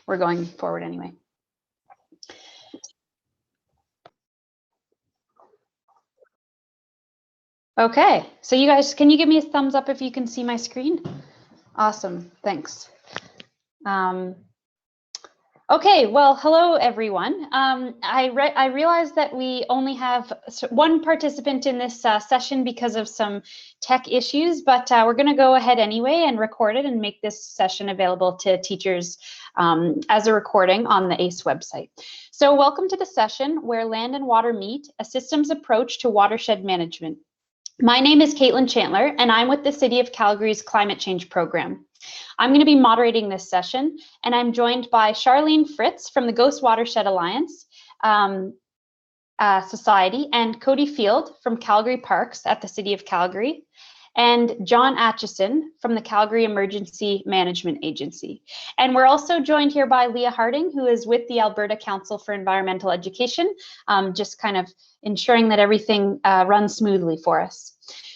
we're going forward anyway. Okay, so you guys, can you give me a thumbs up if you can see my screen? Awesome, thanks. Okay, well, hello everyone. I realized that we only have one participant in this session because of some tech issues, but we're going to go ahead anyway and record it and make this session available to teachers as a recording on the ACE website. So welcome to the session where land and water meet, a systems approach to watershed management. My name is Caitlin Chandler, and I'm with the City of Calgary's Climate Change Program. I'm going to be moderating this session, and I'm joined by Charlene Fritz from the Ghost Watershed Alliance Society, and Cody Field from Calgary Parks at the City of Calgary, and John Atchison from the Calgary Emergency Management Agency. And we're also joined here by Leah Harding, who is with the Alberta Council for Environmental Education, just kind of ensuring that everything runs smoothly for us.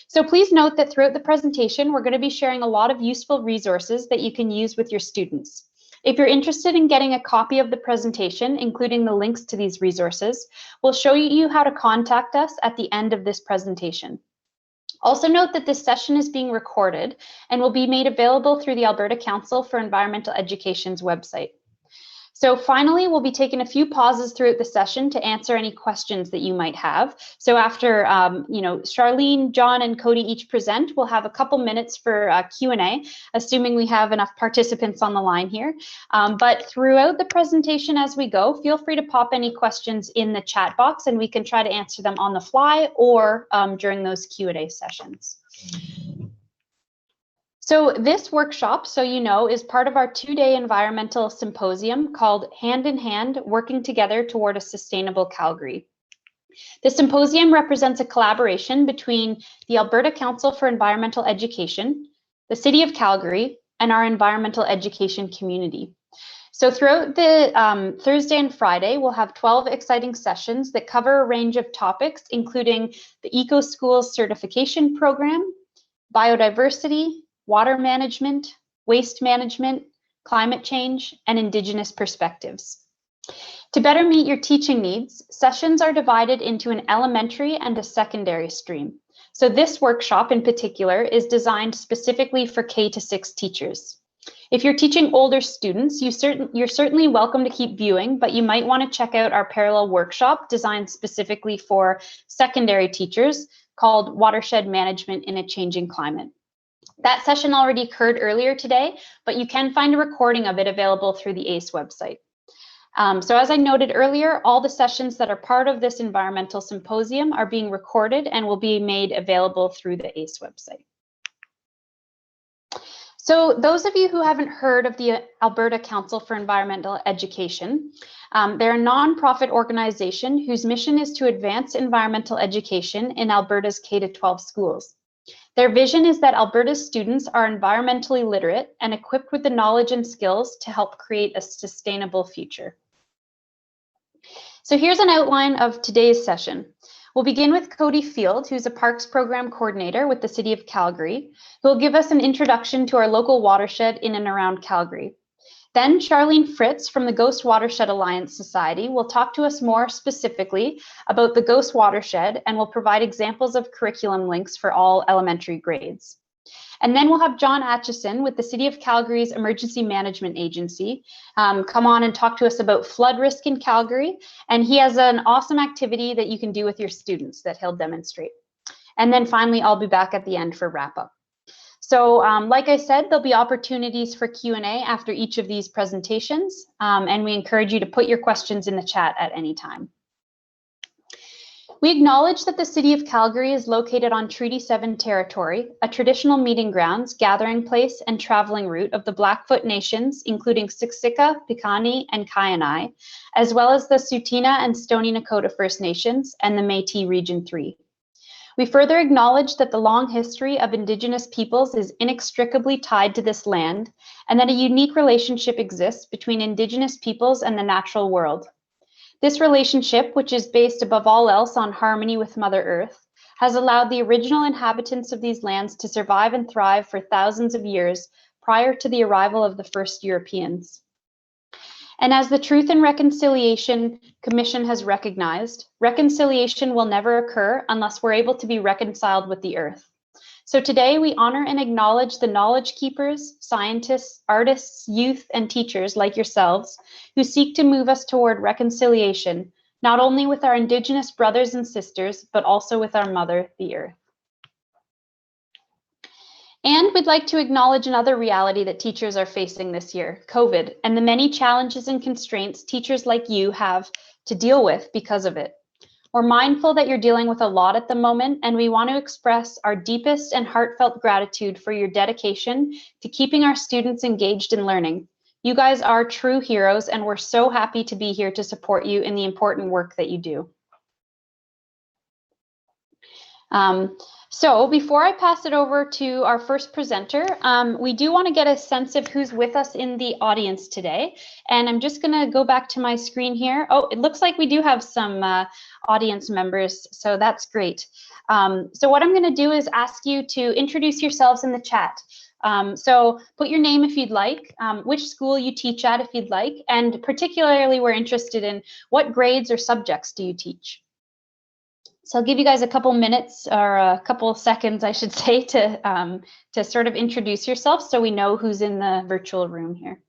So please note that throughout the presentation, we're going to be sharing a lot of useful resources that you can use with your students. If you're interested in getting a copy of the presentation, including the links to these resources, we'll show you how to contact us at the end of this presentation. Also note that this session is being recorded and will be made available through the Alberta Council for Environmental Education's website. So finally, we'll be taking a few pauses throughout the session to answer any questions that you might have. So after, Charlene, John, and Cody each present, we'll have a couple minutes for Q&A, assuming we have enough participants on the line here. But throughout the presentation as we go, feel free to pop any questions in the chat box, and we can try to answer them on the fly or during those Q&A sessions. So this workshop, so you know, is part of our two-day environmental symposium called Hand in Hand, Working Together Toward a Sustainable Calgary. The symposium represents a collaboration between the Alberta Council for Environmental Education, the City of Calgary, and our environmental education community. So throughout the Thursday and Friday, we'll have 12 exciting sessions that cover a range of topics, including the Eco Schools Certification Program, biodiversity, water management, waste management, climate change, and Indigenous perspectives. To better meet your teaching needs, sessions are divided into an elementary and a secondary stream. So this workshop in particular is designed specifically for K-6 teachers. If you're teaching older students, you're certainly welcome to keep viewing, but you might want to check out our parallel workshop designed specifically for secondary teachers called Watershed Management in a Changing Climate. That session already occurred earlier today, but you can find a recording of it available through the ACE website. So as I noted earlier, all the sessions that are part of this environmental symposium are being recorded and will be made available through the ACE website. So those of you who haven't heard of the Alberta Council for Environmental Education, they're a nonprofit organization whose mission is to advance environmental education in Alberta's K-12 schools. Their vision is that Alberta's students are environmentally literate and equipped with the knowledge and skills to help create a sustainable future. So here's an outline of today's session. We'll begin with Cody Field, who's a Parks Program Coordinator with the City of Calgary, who will give us an introduction to our local watershed in and around Calgary. Then Charlene Fritz from the Ghost Watershed Alliance Society will talk to us more specifically about the Ghost Watershed and will provide examples of curriculum links for all elementary grades. And then we'll have John Atchison with the City of Calgary's Emergency Management Agency come on and talk to us about flood risk in Calgary. And he has an awesome activity that you can do with your students that he'll demonstrate. And then finally, I'll be back at the end for wrap up. So like I said, there'll be opportunities for Q&A after each of these presentations, and we encourage you to put your questions in the chat at any time. We acknowledge that the City of Calgary is located on Treaty 7 territory, a traditional meeting grounds, gathering place, and traveling route of the Blackfoot Nations, including Siksika, Piikani, and Kainai, as well as the Tsuut'ina and Stoney Nakoda First Nations and the Métis Region 3. We further acknowledge that the long history of Indigenous peoples is inextricably tied to this land, and that a unique relationship exists between Indigenous peoples and the natural world. This relationship, which is based above all else on harmony with Mother Earth, has allowed the original inhabitants of these lands to survive and thrive for thousands of years prior to the arrival of the first Europeans. And as the Truth and Reconciliation Commission has recognized, reconciliation will never occur unless we're able to be reconciled with the earth. So today we honor and acknowledge the knowledge keepers, scientists, artists, youth, and teachers like yourselves who seek to move us toward reconciliation, not only with our Indigenous brothers and sisters, but also with our mother, the earth. And we'd like to acknowledge another reality that teachers are facing this year, COVID, and the many challenges and constraints teachers like you have to deal with because of it. We're mindful that you're dealing with a lot at the moment, and we want to express our deepest and heartfelt gratitude for your dedication to keeping our students engaged in learning. You guys are true heroes, and we're so happy to be here to support you in the important work that you do. So before I pass it over to our first presenter, we do want to get a sense of who's with us in the audience today. And I'm just going to go back to my screen here. Oh, it looks like we do have some audience members, so that's great. So what I'm going to do is ask you to introduce yourselves in the chat. So put your name if you'd like, which school you teach at if you'd like, and particularly we're interested in what grades or subjects do you teach? So I'll give you guys a couple minutes or a couple seconds, I should say, to sort of introduce yourself so we know who's in the virtual room here.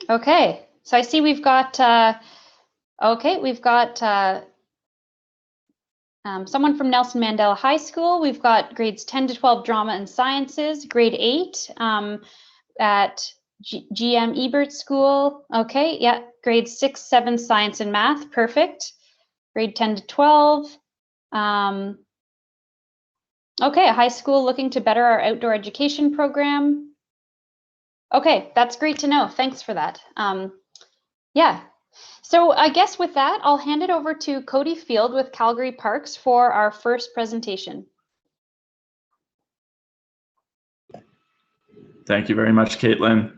Okay, so I see we've got, someone from Nelson Mandela High School. We've got grades 10 to 12 drama and sciences, grade 8 at GM Ebert School. Okay, yeah, grades 6, 7 science and math, perfect. Grade 10 to 12. Okay, a high school looking to better our outdoor education program. Okay, that's great to know. Thanks for that. Yeah. So I guess with that, I'll hand it over to Cody Field with Calgary Parks for our first presentation. Thank you very much, Caitlin.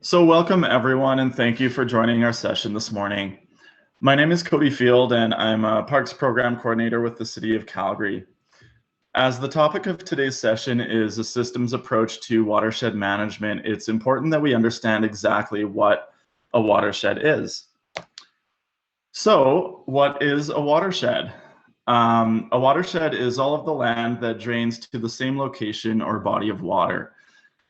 So welcome everyone, and thank you for joining our session this morning. My name is Cody Field, and I'm a Parks Program Coordinator with the City of Calgary. As the topic of today's session is a systems approach to watershed management, it's important that we understand exactly what a watershed is. So, what is a watershed? A watershed is all of the land that drains to the same location or body of water.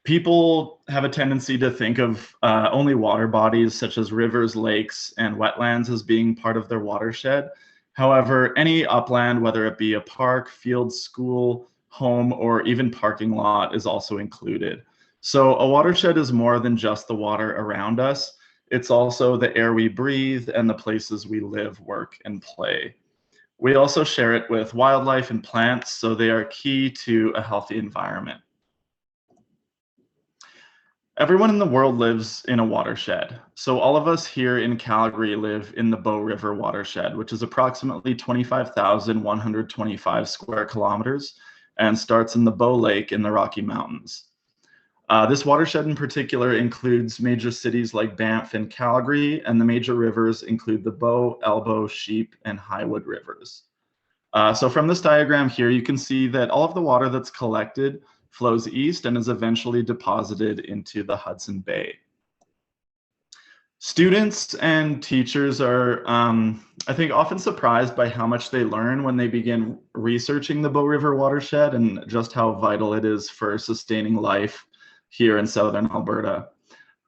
People have a tendency to think of only water bodies such as rivers, lakes, and wetlands as being part of their watershed. However, any upland, whether it be a park, field, school, home, or even parking lot, is also included. So a watershed is more than just the water around us. It's also the air we breathe and the places we live, work, and play. We also share it with wildlife and plants, so they are key to a healthy environment. Everyone in the world lives in a watershed. So all of us here in Calgary live in the Bow River Watershed, which is approximately 25,125 square kilometers and starts in the Bow Lake in the Rocky Mountains. This watershed in particular includes major cities like Banff and Calgary, and the major rivers include the Bow, Elbow, Sheep, and Highwood rivers. So from this diagram here, you can see that all of the water that's collected flows east and is eventually deposited into the Hudson Bay. Students and teachers are, I think, often surprised by how much they learn when they begin researching the Bow River watershed and just how vital it is for sustaining life here in southern Alberta.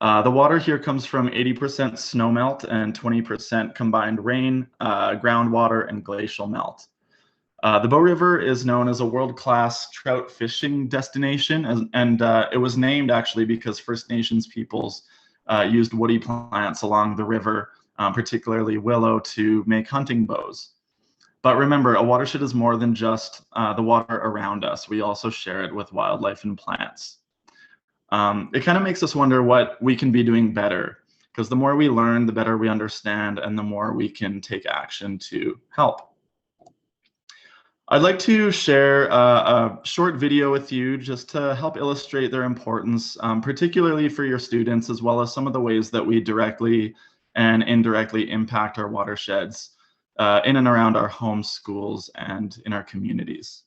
The water here comes from 80% snowmelt and 20% combined rain, groundwater, and glacial melt. The Bow River is known as a world-class trout fishing destination, and it was named actually because First Nations peoples used woody plants along the river, particularly willow, to make hunting bows. But remember, a watershed is more than just the water around us. We also share it with wildlife and plants. It kind of makes us wonder what we can be doing better, because the more we learn, the better we understand, and the more we can take action to help. I'd like to share a short video with you just to help illustrate their importance, particularly for your students, as well as some of the ways that we directly and indirectly impact our watersheds in and around our homes, schools, and in our communities.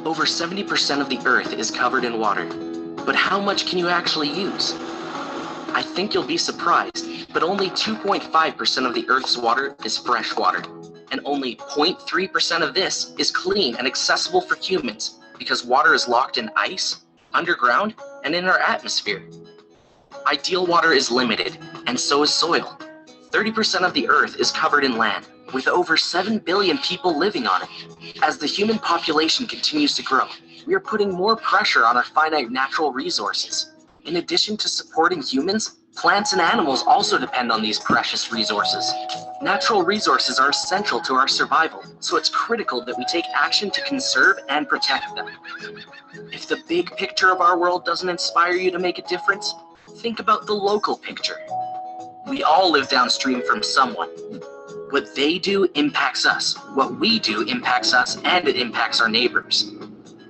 Over 70% of the Earth is covered in water, but how much can you actually use? I think you'll be surprised, but only 2.5% of the Earth's water is fresh water, and only 0.3% of this is clean and accessible for humans because water is locked in ice, underground, and in our atmosphere. Ideal water is limited, and so is soil. 30% of the Earth is covered in land, with over 7 billion people living on it. As the human population continues to grow, we are putting more pressure on our finite natural resources. In addition to supporting humans, plants and animals also depend on these precious resources. Natural resources are essential to our survival, so it's critical that we take action to conserve and protect them. If the big picture of our world doesn't inspire you to make a difference, think about the local picture. We all live downstream from someone. What they do impacts us. What we do impacts us, and it impacts our neighbors.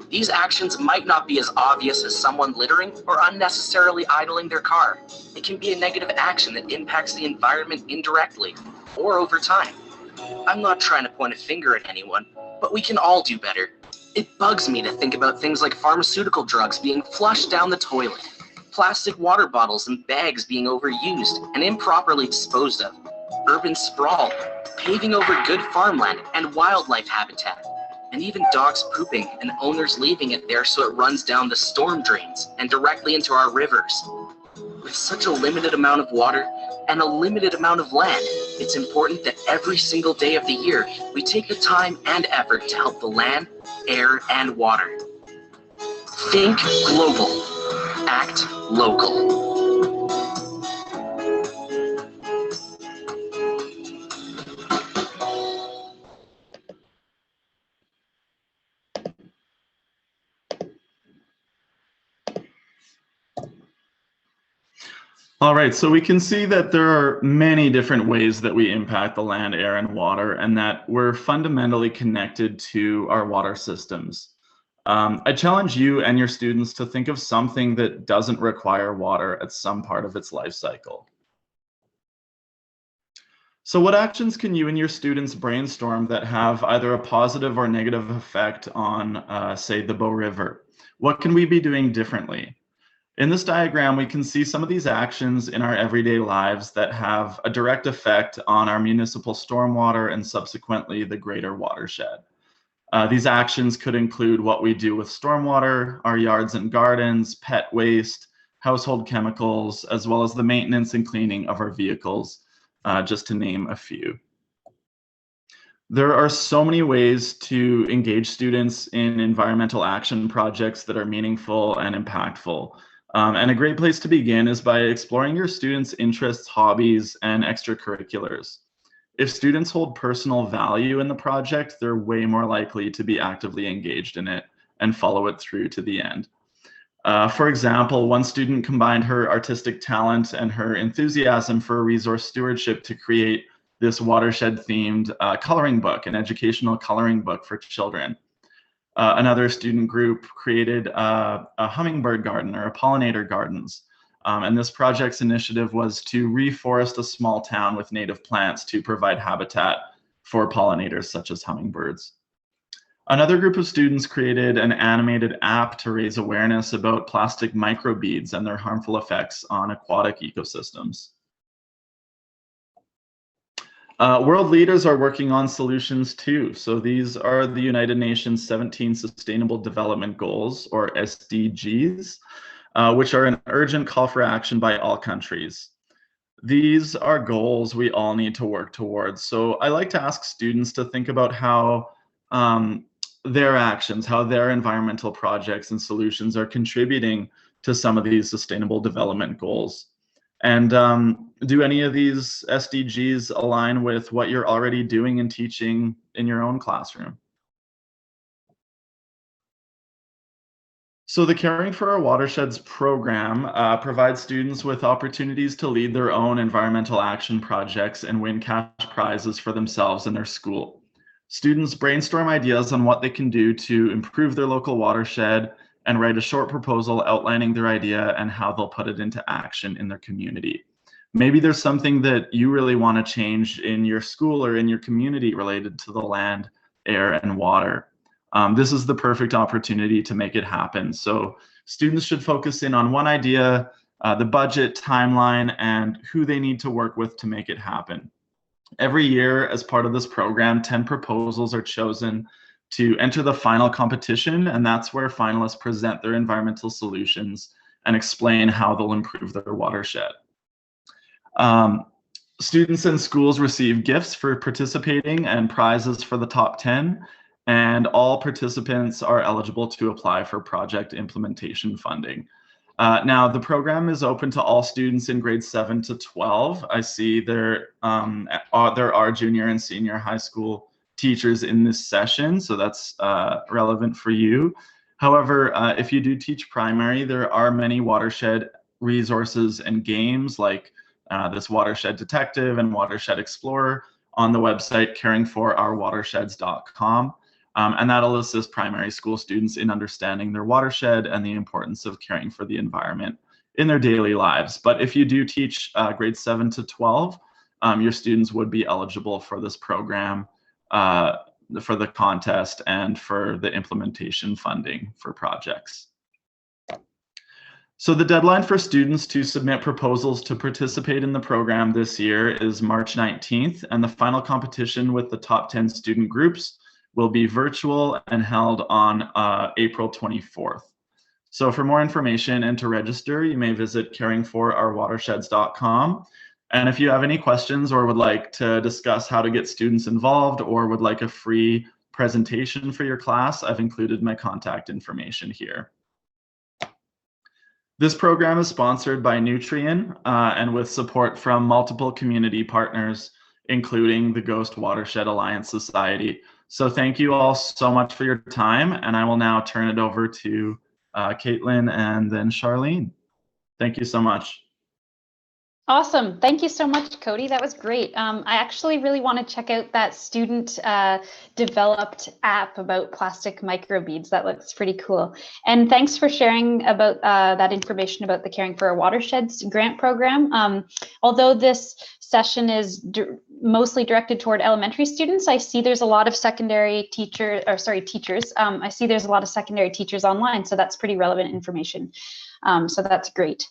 These actions might not be as obvious as someone littering or unnecessarily idling their car. It can be a negative action that impacts the environment indirectly or over time. I'm not trying to point a finger at anyone, but we can all do better. It bugs me to think about things like pharmaceutical drugs being flushed down the toilet, plastic water bottles and bags being overused and improperly disposed of, urban sprawl, paving over good farmland and wildlife habitat, and even dogs pooping and owners leaving it there so it runs down the storm drains and directly into our rivers. With such a limited amount of water and a limited amount of land, it's important that every single day of the year we take the time and effort to help the land, air, and water. Think global, act local. All right, so we can see that there are many different ways that we impact the land, air, and water, and that we're fundamentally connected to our water systems. I challenge you and your students to think of something that doesn't require water at some part of its life cycle. So what actions can you and your students brainstorm that have either a positive or negative effect on, say, the Bow River? What can we be doing differently? In this diagram, we can see some of these actions in our everyday lives that have a direct effect on our municipal stormwater and subsequently the greater watershed. These actions could include what we do with stormwater, our yards and gardens, pet waste, household chemicals, as well as the maintenance and cleaning of our vehicles, just to name a few. There are so many ways to engage students in environmental action projects that are meaningful and impactful. And a great place to begin is by exploring your students' interests, hobbies, and extracurriculars. If students hold personal value in the project, they're way more likely to be actively engaged in it and follow it through to the end. For example, one student combined her artistic talent and her enthusiasm for resource stewardship to create this watershed-themed coloring book, an educational coloring book for children. Another student group created a hummingbird garden or a pollinator gardens. And this project's initiative was to reforest a small town with native plants to provide habitat for pollinators such as hummingbirds. Another group of students created an animated app to raise awareness about plastic microbeads and their harmful effects on aquatic ecosystems. World leaders are working on solutions too. So these are the United Nations 17 Sustainable Development Goals, or SDGs, which are an urgent call for action by all countries. These are goals we all need to work towards. So I like to ask students to think about how their actions, how their environmental projects and solutions are contributing to some of these sustainable development goals. And do any of these SDGs align with what you're already doing and teaching in your own classroom? So the Caring for Our Watersheds program provides students with opportunities to lead their own environmental action projects and win cash prizes for themselves and their school. Students brainstorm ideas on what they can do to improve their local watershed and write a short proposal outlining their idea and how they'll put it into action in their community. Maybe there's something that you really want to change in your school or in your community related to the land, air, and water. This is the perfect opportunity to make it happen. So students should focus in on one idea, the budget, timeline, and who they need to work with to make it happen. Every year, as part of this program, 10 proposals are chosen to enter the final competition, and that's where finalists present their environmental solutions and explain how they'll improve their watershed. Students and schools receive gifts for participating and prizes for the top 10, and all participants are eligible to apply for project implementation funding. Now, the program is open to all students in grades 7 to 12. I see there are junior and senior high school teachers in this session, so that's relevant for you. However, if you do teach primary, there are many watershed resources and games like this Watershed Detective and Watershed Explorer on the website caringforourwatersheds.com. And that'll assist primary school students in understanding their watershed and the importance of caring for the environment in their daily lives. But if you do teach grades 7 to 12, your students would be eligible for this program, for the contest, and for the implementation funding for projects. So the deadline for students to submit proposals to participate in the program this year is March 19th, and the final competition with the top 10 student groups will be virtual and held on April 24th. So for more information and to register, you may visit caringforourwatersheds.com. And if you have any questions or would like to discuss how to get students involved or would like a free presentation for your class, I've included my contact information here. This program is sponsored by Nutrien and with support from multiple community partners, including the Ghost Watershed Alliance Society. So thank you all so much for your time, and I will now turn it over to Caitlin and then Charlene. Thank you so much. Awesome. Thank you so much, Cody. That was great. I actually really want to check out that student developed app about plastic microbeads. That looks pretty cool. And thanks for sharing about that information about the Caring for Our Watersheds grant program. Although this session is mostly directed toward elementary students, I see there's a lot of secondary teachers. I see there's a lot of secondary teachers online, so that's pretty relevant information. So that's great.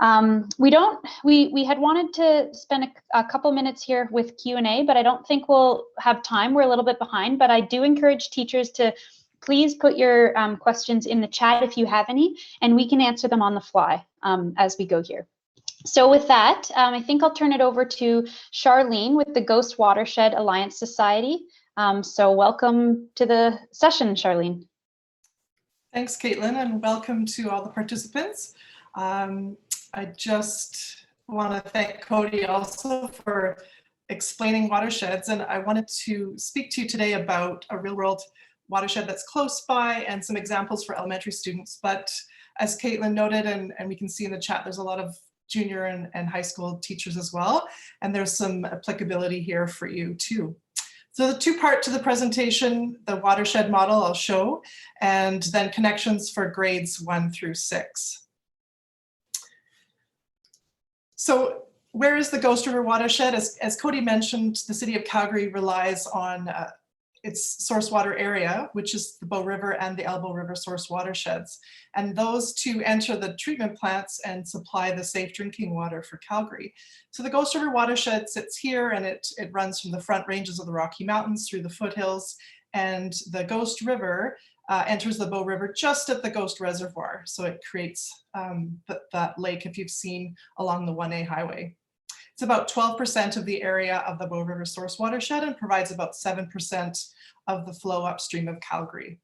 We had wanted to spend a couple minutes here with Q&A, but I don't think we'll have time. We're a little bit behind, but I do encourage teachers to please put your questions in the chat if you have any, and we can answer them on the fly as we go here. So with that, I think I'll turn it over to Charlene with the Ghost Watershed Alliance Society. So welcome to the session, Charlene. Thanks, Caitlin, and welcome to all the participants. I just want to thank Cody also for explaining watersheds, and I wanted to speak to you today about a real-world watershed that's close by and some examples for elementary students. But as Caitlin noted, and we can see in the chat, there's a lot of junior and high school teachers as well, and there's some applicability here for you too. So the two-part to the presentation, the watershed model I'll show, and then connections for grades 1 through 6. So where is the Ghost River Watershed? As Cody mentioned, the City of Calgary relies on its source water area, which is the Bow River and the Elbow River source watersheds. And those two enter the treatment plants and supply the safe drinking water for Calgary. So the Ghost River Watershed sits here, and it runs from the front ranges of the Rocky Mountains through the foothills, and the Ghost River enters the Bow River just at the Ghost Reservoir. So it creates that lake if you've seen along the 1A highway. It's about 12% of the area of the Bow River source watershed and provides about 7% of the flow upstream of Calgary.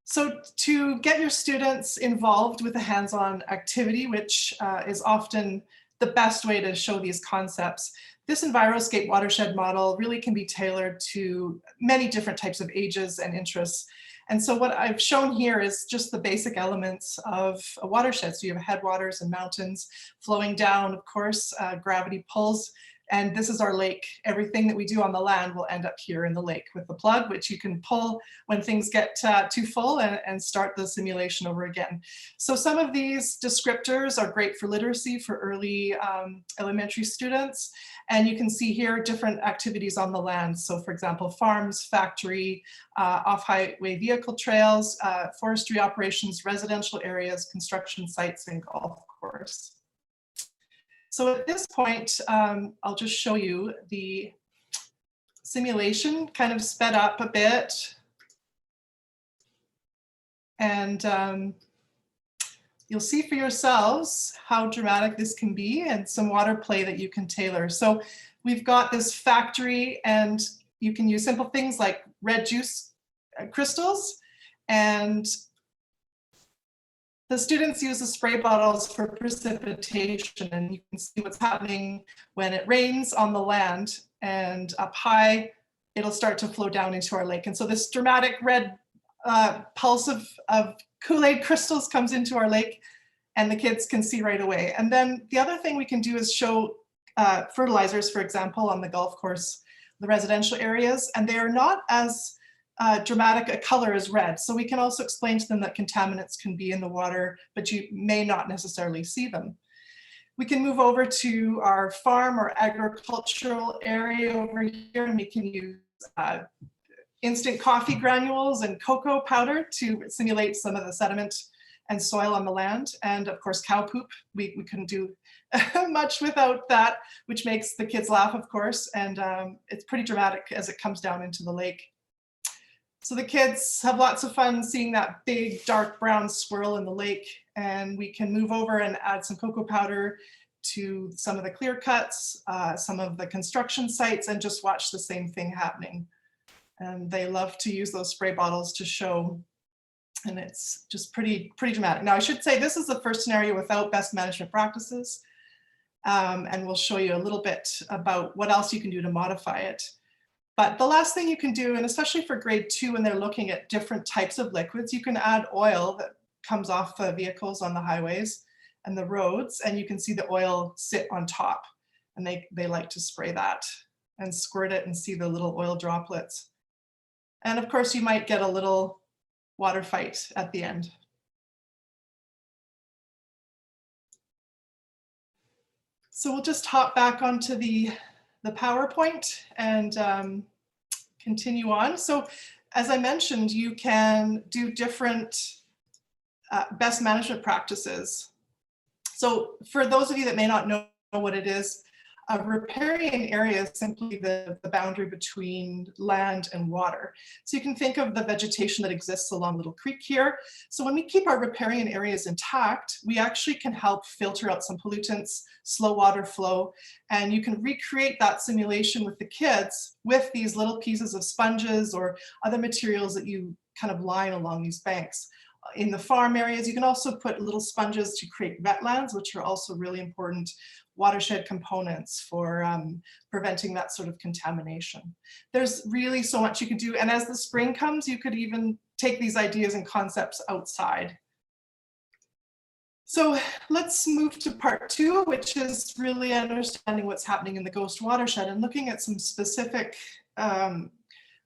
So to get your students involved with a hands-on activity, which is often the best way to show these concepts, this Enviroscape watershed model really can be tailored to many different types of ages and interests. And so what I've shown here is just the basic elements of a watershed. So you have headwaters and mountains flowing down, of course, gravity pulls. And this is our lake. Everything that we do on the land will end up here in the lake with the plug, which you can pull when things get too full and start the simulation over again. So some of these descriptors are great for literacy for early elementary students. And you can see here different activities on the land. So for example, farms, factory, off-highway vehicle trails, forestry operations, residential areas, construction sites, and golf course. So at this point, I'll just show you the simulation kind of sped up a bit. And you'll see for yourselves how dramatic this can be and some water play that you can tailor. So we've got this factory, and you can use simple things like red juice crystals, and the students use the spray bottles for precipitation, and you can see what's happening when it rains on the land, and up high, it'll start to flow down into our lake. And so this dramatic red pulse of Kool-Aid crystals comes into our lake, and the kids can see right away. And then the other thing we can do is show fertilizers, for example, on the golf course, the residential areas, and they are not as dramatic a color as red. So we can also explain to them that contaminants can be in the water, but you may not necessarily see them. We can move over to our farm or agricultural area over here, and we can use instant coffee granules and cocoa powder to simulate some of the sediment and soil on the land. And of course, cow poop. We couldn't do much without that, which makes the kids laugh, of course. And it's pretty dramatic as it comes down into the lake. So the kids have lots of fun seeing that big dark brown swirl in the lake, and we can move over and add some cocoa powder to some of the clear cuts, some of the construction sites, and just watch the same thing happening. And they love to use those spray bottles to show, and it's just pretty dramatic. Now I should say this is the first scenario without best management practices, and we'll show you a little bit about what else you can do to modify it. But the last thing you can do, and especially for grade 2 when they're looking at different types of liquids, you can add oil that comes off the vehicles on the highways and the roads, and you can see the oil sit on top, and they like to spray that and squirt it and see the little oil droplets. And of course, you might get a little water fight at the end. So we'll just hop back onto the PowerPoint and continue on. So as I mentioned, you can do different best management practices. So for those of you that may not know what it is, a riparian area is simply the boundary between land and water. So you can think of the vegetation that exists along Little Creek here. So when we keep our riparian areas intact, we actually can help filter out some pollutants, slow water flow, and you can recreate that simulation with the kids with these little pieces of sponges or other materials that you kind of line along these banks. In the farm areas, you can also put little sponges to create wetlands, which are also really important watershed components for preventing that sort of contamination. There's really so much you could do. And as the spring comes, you could even take these ideas and concepts outside. So let's move to part 2, which is really understanding what's happening in the Ghost Watershed and looking at some specific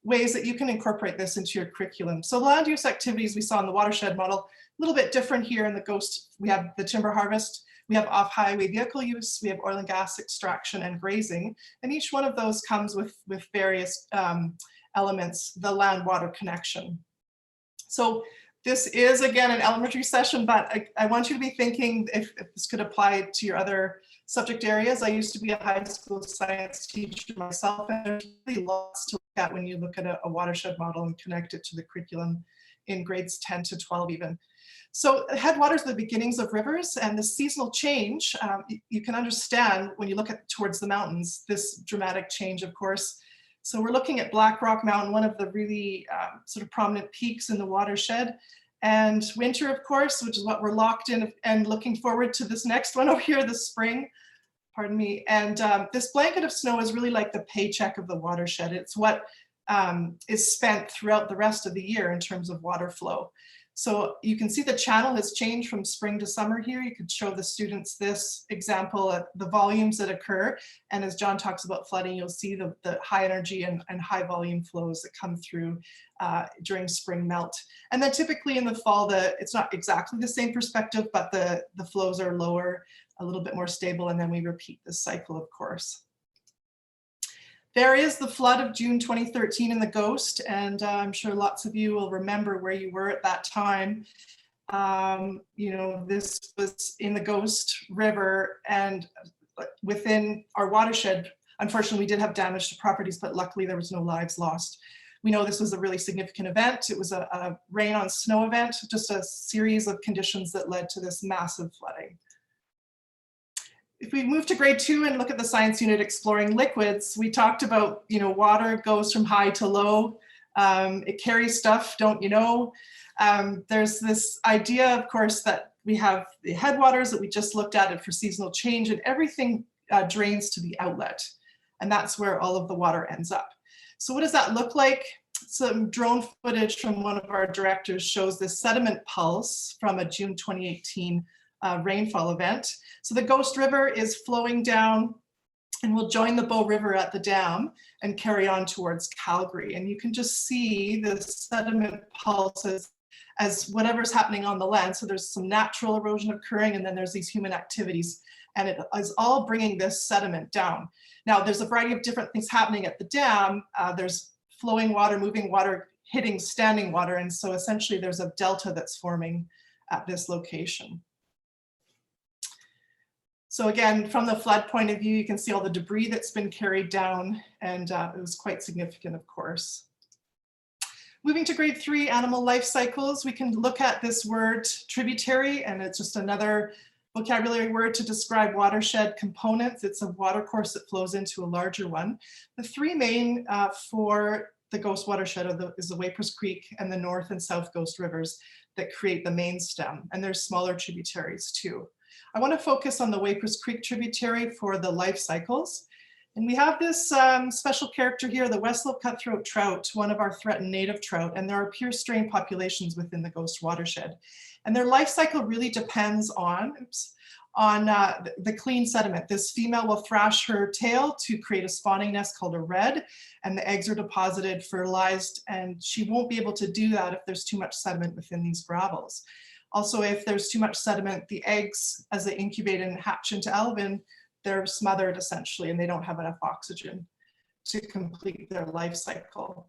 ways that you can incorporate this into your curriculum. So land use activities we saw in the watershed model, a little bit different here in the Ghost. We have the timber harvest, we have off-highway vehicle use, we have oil and gas extraction and grazing, and each one of those comes with various elements, the land-water connection. So this is, again, an elementary session, but I want you to be thinking if this could apply to your other subject areas. I used to be a high school science teacher myself, and there's really lots to look at when you look at a watershed model and connect it to the curriculum in grades 10 to 12 even. So headwaters are the beginnings of rivers, and the seasonal change, you can understand when you look towards the mountains, this dramatic change, of course. So we're looking at Black Rock Mountain, one of the really sort of prominent peaks in the watershed. And winter, of course, which is what we're locked in and looking forward to this next one over here, the spring, pardon me. And this blanket of snow is really like the paycheck of the watershed. It's what is spent throughout the rest of the year in terms of water flow. So you can see the channel has changed from spring to summer here. You could show the students this example of the volumes that occur. And as John talks about flooding, you'll see the high energy and high volume flows that come through during spring melt. And then typically in the fall, it's not exactly the same perspective, but the flows are lower, a little bit more stable, and then we repeat this cycle, of course. There is the flood of June 2013 in the Ghost, and I'm sure lots of you will remember where you were at that time. You know, this was in the Ghost River, and within our watershed, unfortunately, we did have damage to properties, but luckily there was no lives lost. We know this was a really significant event. It was a rain on snow event, just a series of conditions that led to this massive flooding. If we move to grade 2 and look at the science unit exploring liquids, we talked about, you know, water goes from high to low. It carries stuff, don't you know? There's this idea, of course, that we have the headwaters that we just looked at it for seasonal change, and everything drains to the outlet. And that's where all of the water ends up. So what does that look like? Some drone footage from one of our directors shows this sediment pulse from a June 2018 rainfall event. So the Ghost River is flowing down and will join the Bow River at the dam and carry on towards Calgary. And you can just see the sediment pulses as whatever's happening on the land. So there's some natural erosion occurring, and then there's these human activities, and it is all bringing this sediment down. Now, there's a variety of different things happening at the dam. There's flowing water, moving water, hitting standing water. And so essentially there's a delta that's forming at this location. So again, from the flood point of view, you can see all the debris that's been carried down, and it was quite significant, of course. Moving to grade 3, animal life cycles, we can look at this word tributary, and it's just another vocabulary word to describe watershed components. It's a watercourse that flows into a larger one. The three main for the Ghost Watershed is the Wapers Creek and the North and South Ghost Rivers that create the main stem, and there's smaller tributaries too. I want to focus on the Wapers Creek tributary for the life cycles. And we have this special character here, the Westlope cutthroat trout, one of our threatened native trout, and there are pure strain populations within the Ghost Watershed. And their life cycle really depends on the clean sediment. This female will thrash her tail to create a spawning nest called a red, and the eggs are deposited, fertilized, and she won't be able to do that if there's too much sediment within these gravels. Also, if there's too much sediment, the eggs, as they incubate and hatch into alevin, they're smothered essentially, and they don't have enough oxygen to complete their life cycle.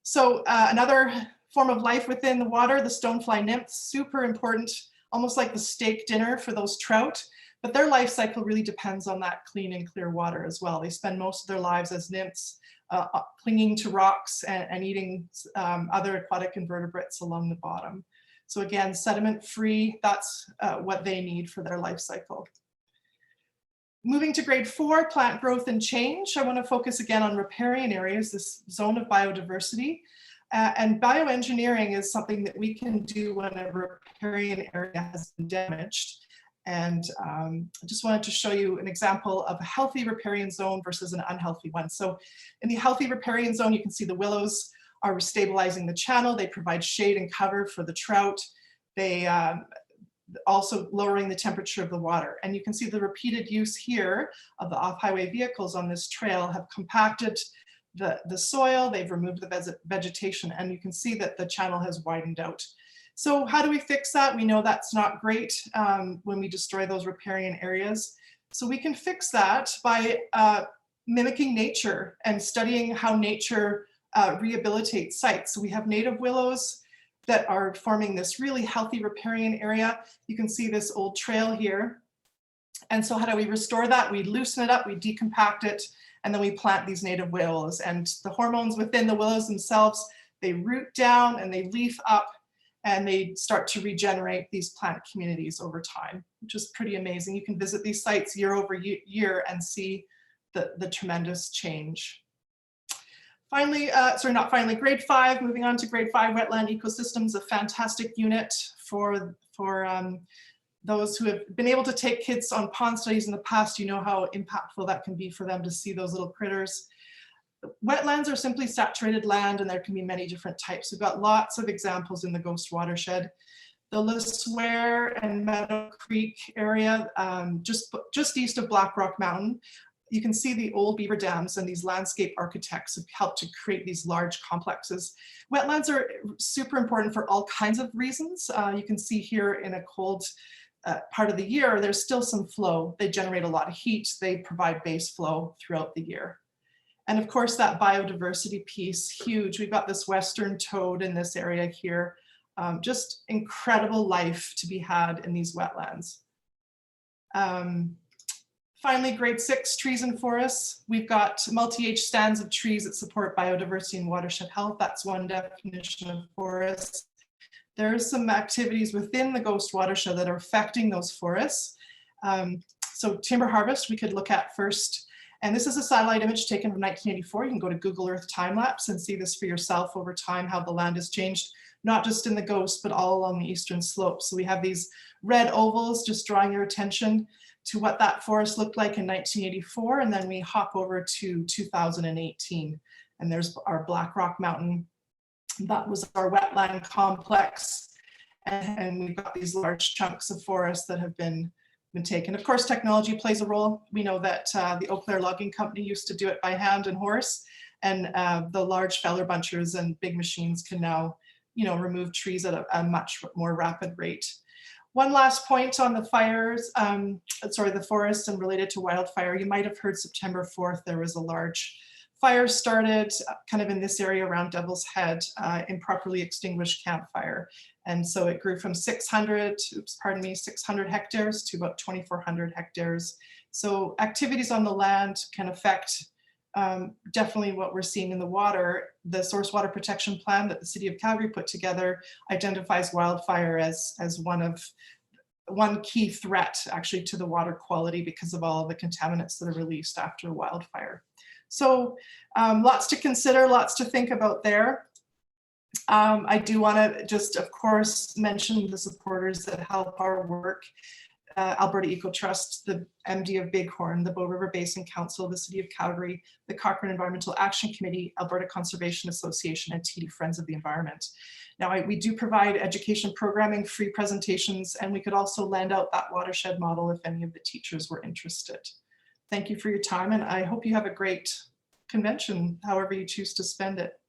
So another form of life within the water, the stonefly nymphs, super important, almost like the steak dinner for those trout, but their life cycle really depends on that clean and clear water as well. They spend most of their lives as nymphs, clinging to rocks and eating other aquatic invertebrates along the bottom. So again, sediment free, that's what they need for their life cycle. Moving to grade 4, plant growth and change. I want to focus again on riparian areas, this zone of biodiversity. And bioengineering is something that we can do when a riparian area has been damaged. And I just wanted to show you an example of a healthy riparian zone versus an unhealthy one. So in the healthy riparian zone, you can see the willows are stabilizing the channel. They provide shade and cover for the trout. They also lowering the temperature of the water. And you can see the repeated use here of the off-highway vehicles on this trail have compacted the soil, they've removed the vegetation, and you can see that the channel has widened out. So how do we fix that? We know that's not great when we destroy those riparian areas. So we can fix that by mimicking nature and studying how nature rehabilitates sites. So we have native willows that are forming this really healthy riparian area. You can see this old trail here. And so how do we restore that? We loosen it up, we decompact it, and then we plant these native willows. And the hormones within the willows themselves, they root down and they leaf up, and they start to regenerate these plant communities over time, which is pretty amazing. You can visit these sites year over year and see the tremendous change. Finally, sorry, not finally, grade 5, moving on to grade 5, wetland ecosystems, a fantastic unit for those who have been able to take kids on pond studies in the past. You know how impactful that can be for them to see those little critters. Wetlands are simply saturated land, and there can be many different types. We've got lots of examples in the Ghost Watershed. The Lasware and Meadow Creek area, just east of Black Rock Mountain, you can see the old beaver dams, and these landscape architects have helped to create these large complexes. Wetlands are super important for all kinds of reasons. You can see here in a cold part of the year, there's still some flow. They generate a lot of heat. They provide base flow throughout the year. And of course, that biodiversity piece, huge. We've got this western toad in this area here. Just incredible life to be had in these wetlands. Finally, grade 6, trees and forests. We've got multi-age stands of trees that support biodiversity and watershed health. That's one definition of forests. There's some activities within the Ghost Watershed that are affecting those forests. So timber harvest, we could look at first. And this is a satellite image taken from 1984. You can go to Google Earth time lapse and see this for yourself over time, how the land has changed, not just in the Ghost, but all along the eastern slope. So we have these red ovals just drawing your attention to what that forest looked like in 1984. And then we hop over to 2018. And there's our Black Rock Mountain. That was our wetland complex. And we've got these large chunks of forest that have been taken. Of course, technology plays a role. We know that the Eau Claire Logging Company used to do it by hand and horse, and the large feller bunchers and big machines can now, remove trees at a much more rapid rate. One last point on the fires, the forest and related to wildfire. You might have heard September 4th, there was a large fire started kind of in this area around Devil's Head, improperly extinguished campfire. And so it grew from 600 hectares to about 2,400 hectares. So activities on the land can affect definitely what we're seeing in the water. The source water protection plan that the City of Calgary put together identifies wildfire as one key threat actually to the water quality because of all of the contaminants that are released after wildfire. So lots to consider, lots to think about there. I do want to just, of course, mention the supporters that help our work. Alberta Eco Trust, the MD of Bighorn, the Bow River Basin Council, the City of Calgary, the Cochrane Environmental Action Committee, Alberta Conservation Association, and TD Friends of the Environment. Now, we do provide education programming, free presentations, and we could also lend out that watershed model if any of the teachers were interested. Thank you for your time, and I hope you have a great convention, however you choose to spend it.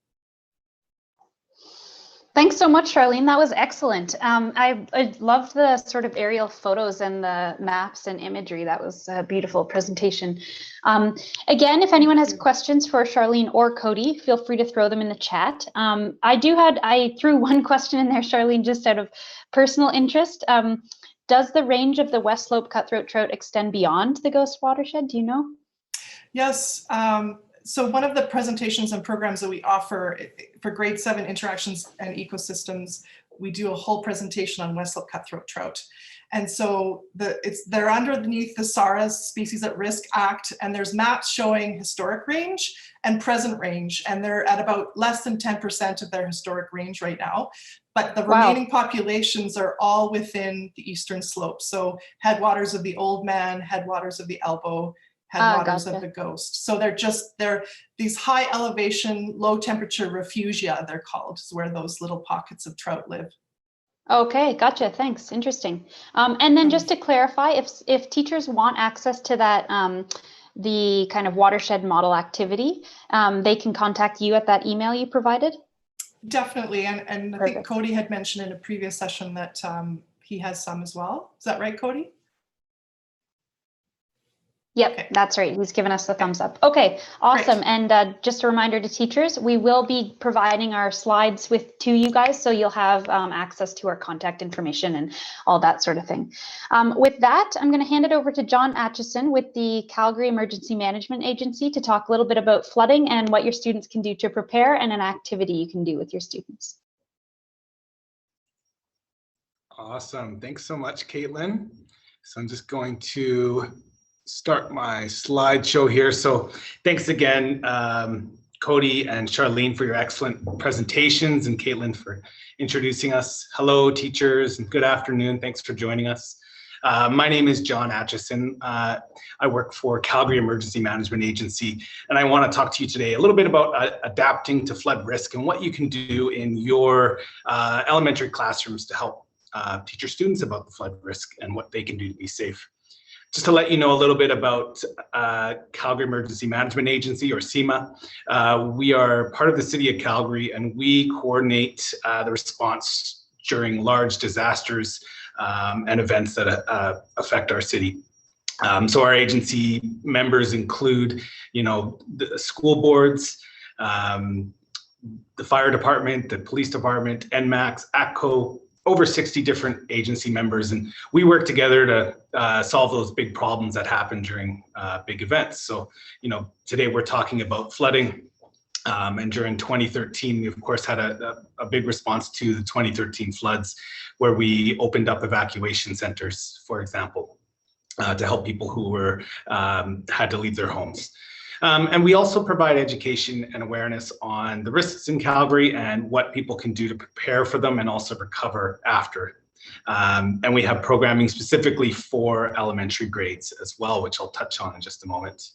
Thanks so much, Charlene. That was excellent. I loved the sort of aerial photos and the maps and imagery. That was a beautiful presentation. Again, if anyone has questions for Charlene or Cody, feel free to throw them in the chat. I threw one question in there, Charlene, just out of personal interest. Does the range of the West Slope cutthroat trout extend beyond the Ghost Watershed? Do you know? Yes. So one of the presentations and programs that we offer for grade 7 interactions and ecosystems, we do a whole presentation on West Slope cutthroat trout. And so they're underneath the SARA's Species at Risk Act, and there's maps showing historic range and present range, and they're at about less than 10% of their historic range right now. But the remaining populations are all within the eastern slope. So headwaters of the Old Man, headwaters of the Elbow, headwaters of the Ghost. So they're these high elevation, low temperature refugia, they're called, is where those little pockets of trout live. Okay, gotcha. Thanks. Interesting. And then just to clarify, if teachers want access to that, the kind of watershed model activity, they can contact you at that email you provided? Definitely. And I think Cody had mentioned in a previous session that he has some as well. Is that right, Cody? Yep, okay. That's right. He's given us the thumbs up. Okay, awesome. Great. And just a reminder to teachers, we will be providing our slides to you guys, so you'll have access to our contact information and all that sort of thing. With that, I'm going to hand it over to John Atchison with the Calgary Emergency Management Agency to talk a little bit about flooding and what your students can do to prepare and an activity you can do with your students. Awesome. Thanks so much, Caitlin. So I'm just going to start my slideshow here. So thanks again, Cody and Charlene for your excellent presentations, and Caitlin for introducing us. Hello, teachers, and good afternoon. Thanks for joining us. My name is John Atchison. I work for Calgary Emergency Management Agency, and I want to talk to you today a little bit about adapting to flood risk and what you can do in your elementary classrooms to help teach your students about the flood risk and what they can do to be safe. Just to let you know a little bit about Calgary Emergency Management Agency, or CEMA. We are part of the City of Calgary, and we coordinate the response during large disasters and events that affect our city. So our agency members include, the school boards, the fire department, the police department, NMAX, ATCO, over 60 different agency members, and we work together to solve those big problems that happen during big events. So, today we're talking about flooding, and during 2013, we of course had a big response to the 2013 floods, where we opened up evacuation centers, for example, to help people who were had to leave their homes. And we also provide education and awareness on the risks in Calgary and what people can do to prepare for them and also recover after. And we have programming specifically for elementary grades as well, which I'll touch on in just a moment.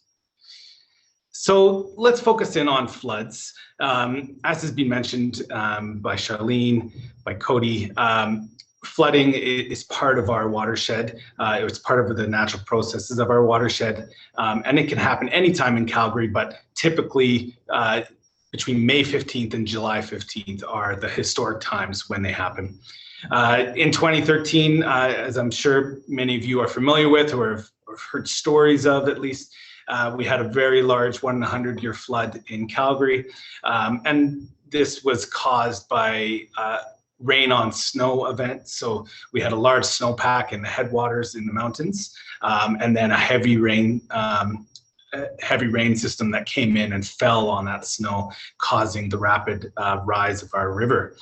So let's focus in on floods. As has been mentioned by Charlene, by Cody, flooding is part of our watershed. It's part of the natural processes of our watershed, and it can happen anytime in Calgary, but typically between May 15th and July 15th are the historic times when they happen. In 2013, as I'm sure many of you are familiar with or have heard stories of at least, we had a very large 100-year flood in Calgary, and this was caused by rain on snow event. So we had a large snowpack in the headwaters in the mountains, and then a heavy rain system that came in and fell on that snow, causing the rapid rise of our river.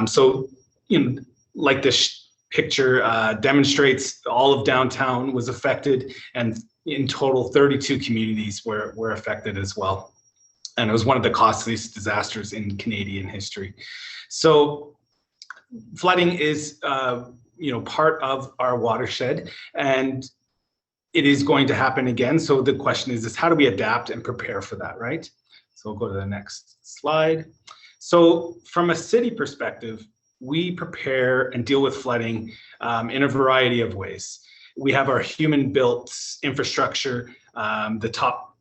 So, like this picture demonstrates, all of downtown was affected, and in total 32 communities were affected as well. And it was one of the costliest disasters in Canadian history. So flooding is, part of our watershed, and it is going to happen again. So the question is how do we adapt and prepare for that, right? So we'll go to the next slide. So from a city perspective, we prepare and deal with flooding in a variety of ways. We have our human-built infrastructure. The top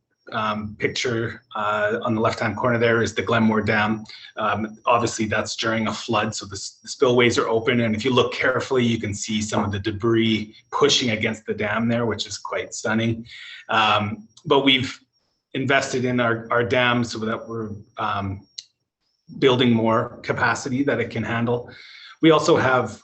picture on the left-hand corner there is the Glenmore Dam. Obviously that's during a flood, so the spillways are open, and if you look carefully you can see some of the debris pushing against the dam there, which is quite stunning. But we've invested in our dam so that we're building more capacity that it can handle. We also have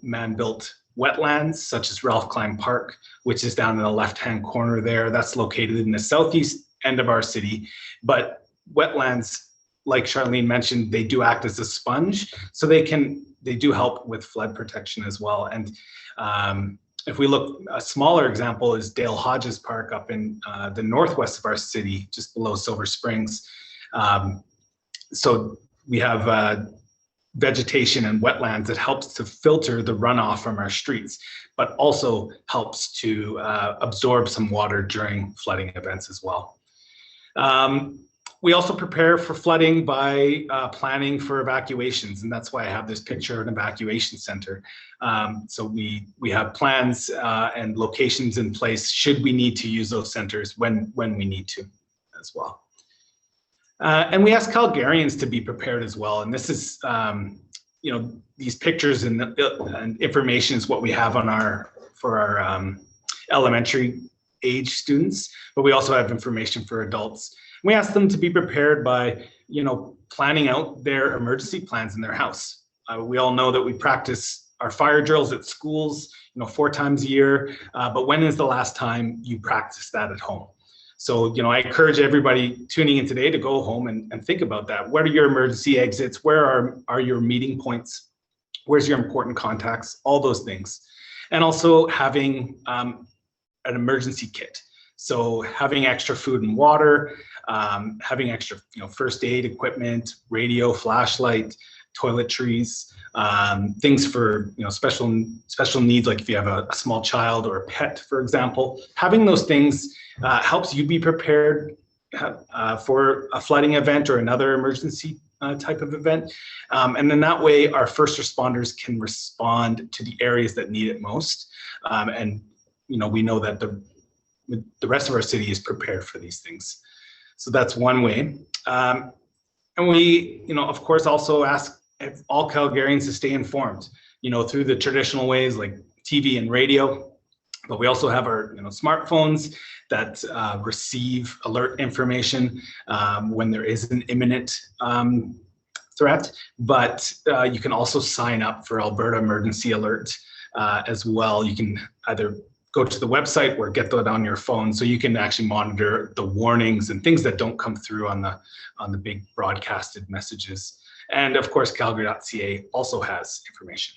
man-built wetlands, such as Ralph Klein Park, which is down in the left-hand corner there. That's located in the southeast end of our city. But wetlands, like Charlene mentioned, they do act as a sponge, so they do help with flood protection as well. And if we look, a smaller example is Dale Hodges Park up in the northwest of our city, just below Silver Springs. So we have vegetation and wetlands that helps to filter the runoff from our streets, but also helps to absorb some water during flooding events as well. We also prepare for flooding by planning for evacuations, and that's why I have this picture of an evacuation center. So we have plans and locations in place should we need to use those centers when we need to as well. And we ask Calgarians to be prepared as well. And this is, these pictures and information is what we have on for our elementary age students, but we also have information for adults. We ask them to be prepared by, planning out their emergency plans in their house. We all know that we practice our fire drills at schools, 4 times a year, but when is the last time you practiced that at home? So, I encourage everybody tuning in today to go home and think about that. What are your emergency exits? Where are your meeting points? Where's your important contacts? All those things. And also having an emergency kit. So having extra food and water, having extra first aid equipment, radio, flashlight, toiletries, things for special needs, like if you have a small child or a pet, for example. Having those things helps you be prepared for a flooding event or another emergency type of event. And then that way our first responders can respond to the areas that need it most. And we know that the rest of our city is prepared for these things. So that's one way. And we, of course, also ask all Calgarians to stay informed, through the traditional ways like TV and radio, but we also have our, smartphones that receive alert information when there is an imminent threat. But you can also sign up for Alberta Emergency Alert as well. You can either go to the website or get that on your phone, so you can actually monitor the warnings and things that don't come through on the big broadcasted messages. And of course, Calgary.ca also has information.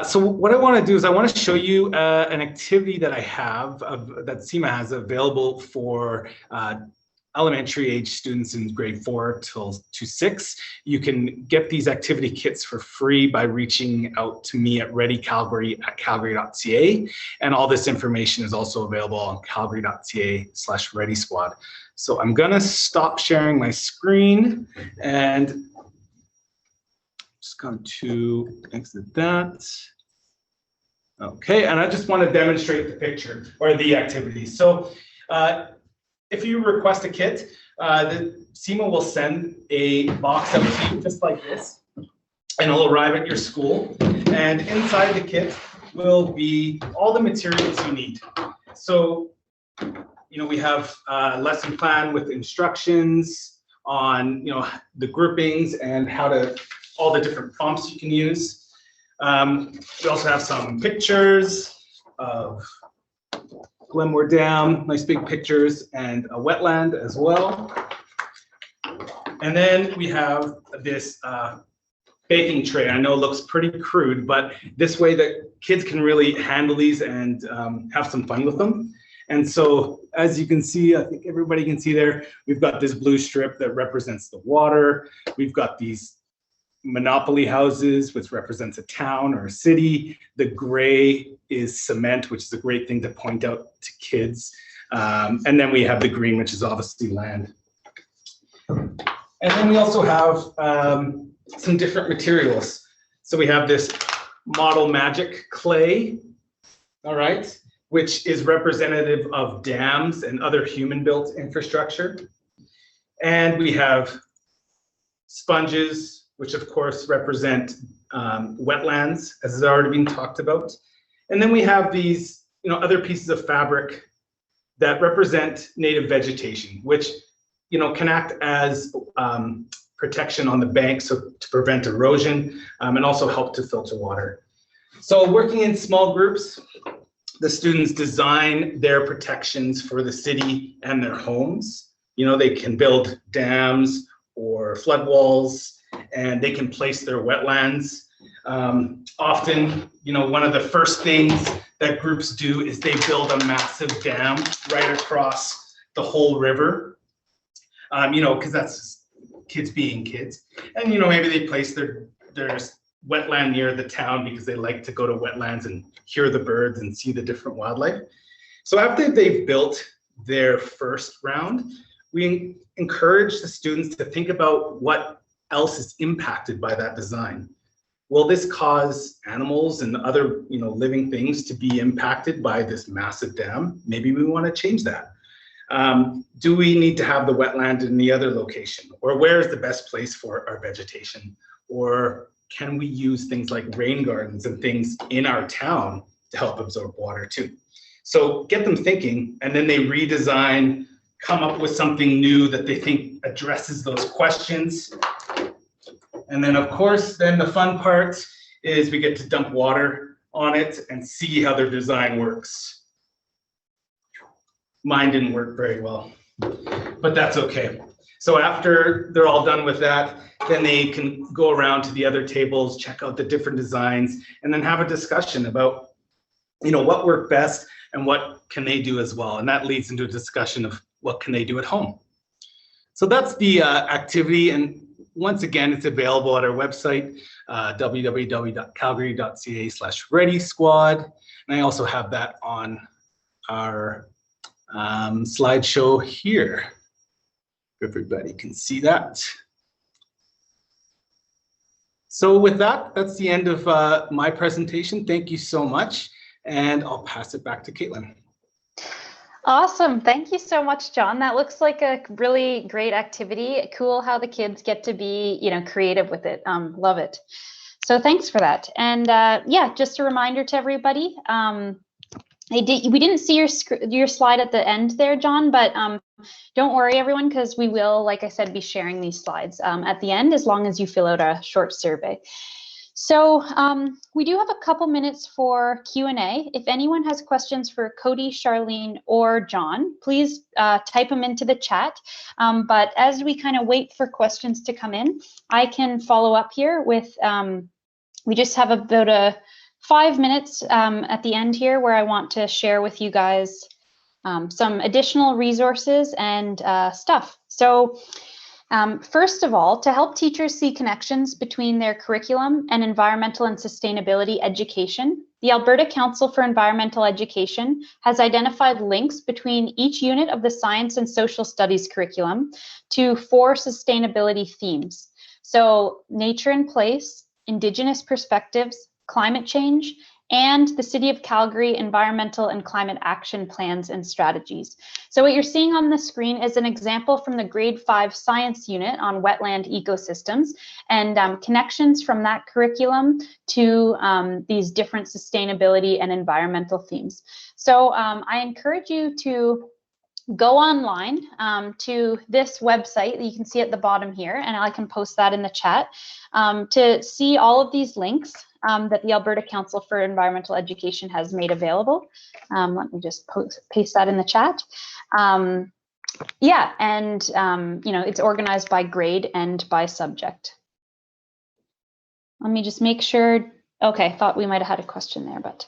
So what I want to do is I want to show you an activity that I have that CIMA has available for elementary age students in grade 4 to 6. You can get these activity kits for free by reaching out to me at readycalgary@calgary.ca. And all this information is also available on calgary.ca/readysquad. So I'm gonna stop sharing my screen and just going to exit that. Okay, and I just want to demonstrate the picture or the activity. So if you request a kit, the CIMA will send a box out to you just like this, and it'll arrive at your school. And inside the kit will be all the materials you need. So, we have a lesson plan with instructions on, the groupings and all the different prompts you can use. We also have some pictures of Glenmore Dam, nice big pictures, and a wetland as well. And then we have this baking tray. I know it looks pretty crude, but this way that kids can really handle these and have some fun with them. And so, as you can see, I think everybody can see there, we've got this blue strip that represents the water. We've got these monopoly houses, which represents a town or a city. The gray is cement, which is a great thing to point out to kids. And then we have the green, which is obviously land. And then we also have some different materials. So we have this Model Magic clay, all right, which is representative of dams and other human-built infrastructure. And we have sponges, which of course represent wetlands, as has already been talked about. And then we have these, other pieces of fabric that represent native vegetation, which, can act as protection on the bank, so to prevent erosion, and also help to filter water. So working in small groups, the students design their protections for the city and their homes. They can build dams or flood walls, and they can place their wetlands. Often, one of the first things that groups do is they build a massive dam right across the whole river, because that's kids being kids. And, maybe they place their wetland near the town because they like to go to wetlands and hear the birds and see the different wildlife. So after they've built their first round, we encourage the students to think about what else is impacted by that design. Will this cause animals and other living things to be impacted by this massive dam? Maybe we want to change that. Do we need to have the wetland in the other location? Or where is the best place for our vegetation? Or can we use things like rain gardens and things in our town to help absorb water too? So get them thinking, and then they redesign, come up with something new that they think addresses those questions. And then of course, then the fun part is we get to dump water on it and see how their design works. Mine didn't work very well, but that's okay. So after they're all done with that, then they can go around to the other tables, check out the different designs, and then have a discussion about, what worked best, and what can they do as well. And that leads into a discussion of what can they do at home. So that's the activity. And once again, it's available at our website, www.calgary.ca/ready squad. And I also have that on our slideshow here. Everybody can see that. So with that, that's the end of my presentation. Thank you so much. And I'll pass it back to Caitlin. Awesome. Thank you so much, John. That looks like a really great activity. Cool how the kids get to be, creative with it. Love it. So thanks for that. And yeah, just a reminder to everybody. We didn't see your slide at the end there, John, but don't worry, everyone, because we will, like I said, be sharing these slides at the end as long as you fill out a short survey. So we do have a couple minutes for Q&A. If anyone has questions for Cody, Charlene, or John, please type them into the chat. But as we kind of wait for questions to come in, I can follow up here with, we just have about 5 minutes at the end here where I want to share with you guys some additional resources and stuff. So first of all, to help teachers see connections between their curriculum and environmental and sustainability education, the Alberta Council for Environmental Education has identified links between each unit of the Science and Social Studies curriculum to 4 sustainability themes. So nature and place, Indigenous perspectives, climate change, and the City of Calgary environmental and climate action plans and strategies. So what you're seeing on the screen is an example from the grade 5 science unit on wetland ecosystems and connections from that curriculum to these different sustainability and environmental themes. So I encourage you to go online to this website that you can see at the bottom here, and I can post that in the chat to see all of these links that the Alberta Council for Environmental Education has made available. Let me just paste that in the chat. Yeah, and it's organized by grade and by subject. Let me just make sure. Okay, thought we might have had a question there, but.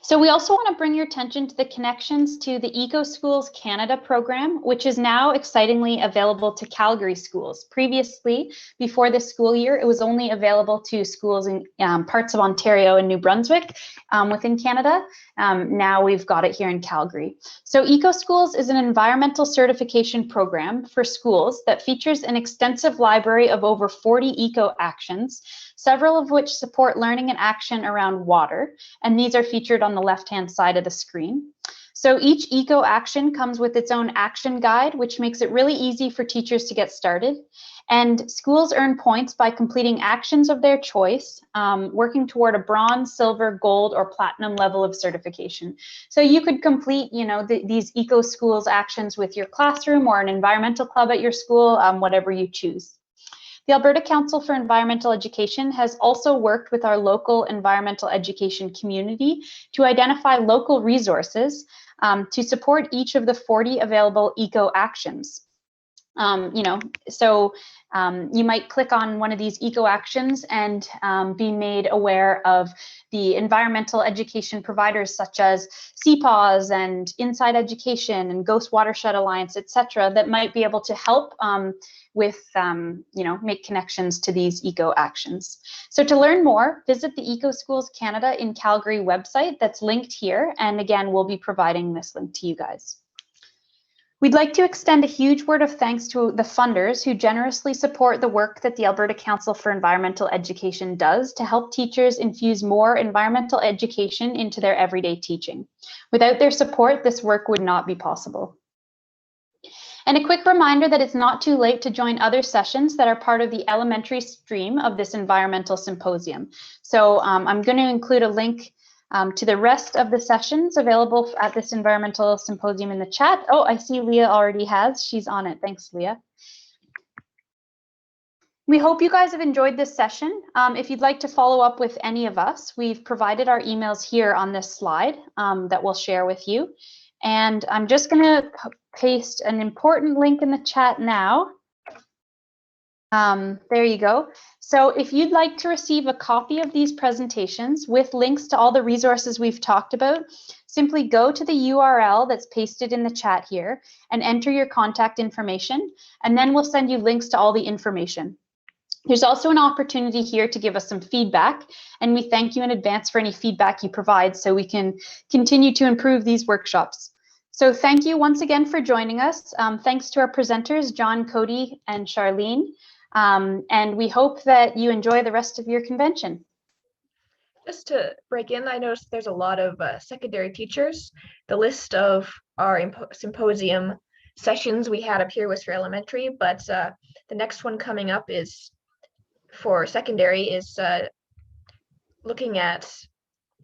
So we also want to bring your attention to the connections to the Eco Schools Canada program, which is now excitingly available to Calgary schools. Previously, before this school year, it was only available to schools in parts of Ontario and New Brunswick within Canada. Now we've got it here in Calgary. So Eco Schools is an environmental certification program for schools that features an extensive library of over 40 eco actions, several of which support learning and action around water, and these are featured on the left-hand side of the screen. So each eco action comes with its own action guide, which makes it really easy for teachers to get started. And schools earn points by completing actions of their choice, working toward a bronze, silver, gold, or platinum level of certification. So you could complete, these Eco Schools actions with your classroom or an environmental club at your school, whatever you choose. The Alberta Council for Environmental Education has also worked with our local environmental education community to identify local resources to support each of the 40 available eco actions. You might click on one of these eco actions and be made aware of the environmental education providers such as CPAWS and Inside Education and Ghost Watershed Alliance, etc., that might be able to help with, make connections to these eco actions. So to learn more, visit the Eco Schools Canada in Calgary website that's linked here. And again, we'll be providing this link to you guys. We'd like to extend a huge word of thanks to the funders who generously support the work that the Alberta Council for Environmental Education does to help teachers infuse more environmental education into their everyday teaching. Without their support, this work would not be possible. And a quick reminder that it's not too late to join other sessions that are part of the elementary stream of this environmental symposium. So I'm going to include a link to the rest of the sessions available at this environmental symposium in the chat. Oh, I see Leah already has. She's on it. Thanks, Leah. We hope you guys have enjoyed this session. If you'd like to follow up with any of us, we've provided our emails here on this slide that we'll share with you. And I'm just going to paste an important link in the chat now. There you go. So if you'd like to receive a copy of these presentations with links to all the resources we've talked about, simply go to the URL that's pasted in the chat here and enter your contact information, and then we'll send you links to all the information. There's also an opportunity here to give us some feedback, and we thank you in advance for any feedback you provide so we can continue to improve these workshops. So thank you once again for joining us. Thanks to our presenters, John, Cody, and Charlene. And we hope that you enjoy the rest of your convention. Just to break in, I noticed there's a lot of secondary teachers. The list of our symposium sessions we had up here was for elementary, but the next one coming up is for secondary is looking at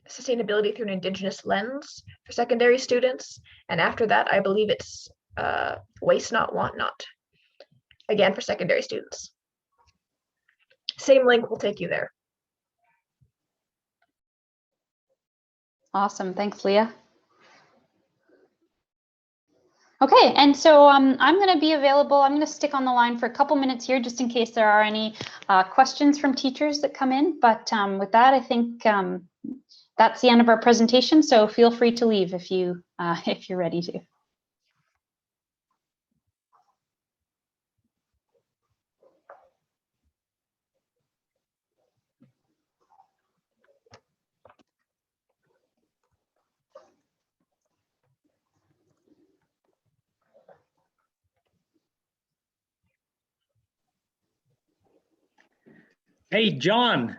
sustainability through an Indigenous lens for secondary students. And after that, I believe it's waste not, want not, again for secondary students. Same link will take you there. Awesome, thanks, Leah. Okay, and so I'm going to be available. I'm going to stick on the line for a couple minutes here just in case there are any questions from teachers that come in. But with that, I think that's the end of our presentation. So feel free to leave if you're ready to. Hey, John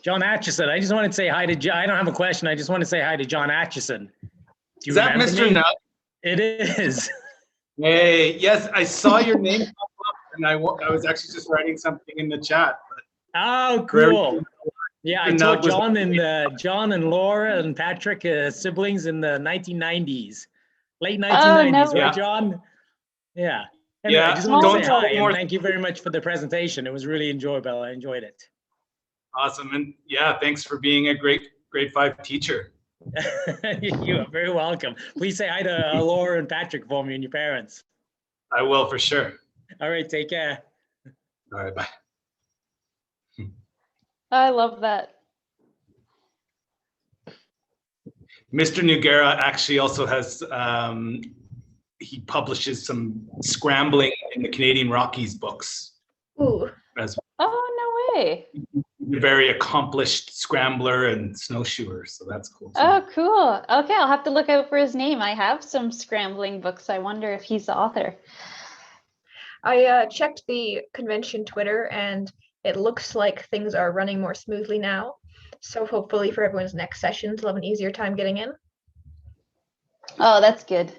Atchison. I just want to say hi to John. I don't have a question. I just want to say hi to John Atchison. Is that Mr. Nutt? It is. Hey, yes, I saw your name pop up, and I was actually just writing something in the chat. Oh, cool. Yeah, I told John and Laura and Patrick siblings in the 1990s, late 1990s, right, John? Yeah. Anyway, I just want to say hi and thank you very much for the presentation. It was really enjoyable. I enjoyed it. Awesome. And yeah, thanks for being a great grade 5 teacher. You are very welcome. Please say hi to Laura and Patrick for me and your parents. I will for sure. All right, take care. All right, bye. I love that. Mr. Noguera actually also has he publishes some scrambling in the Canadian Rockies books. Ooh. As Oh, no way. a very accomplished scrambler and snowshoer, so that's cool too. Oh, cool. Okay, I'll have to look out for his name. I have some scrambling books. I wonder if he's the author. I checked the convention Twitter and it looks like things are running more smoothly now. So hopefully for everyone's next sessions, they'll have an easier time getting in. Oh, that's good.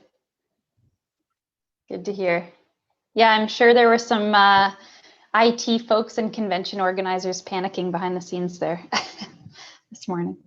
Good to hear. Yeah, I'm sure there were some IT folks and convention organizers panicking behind the scenes there this morning.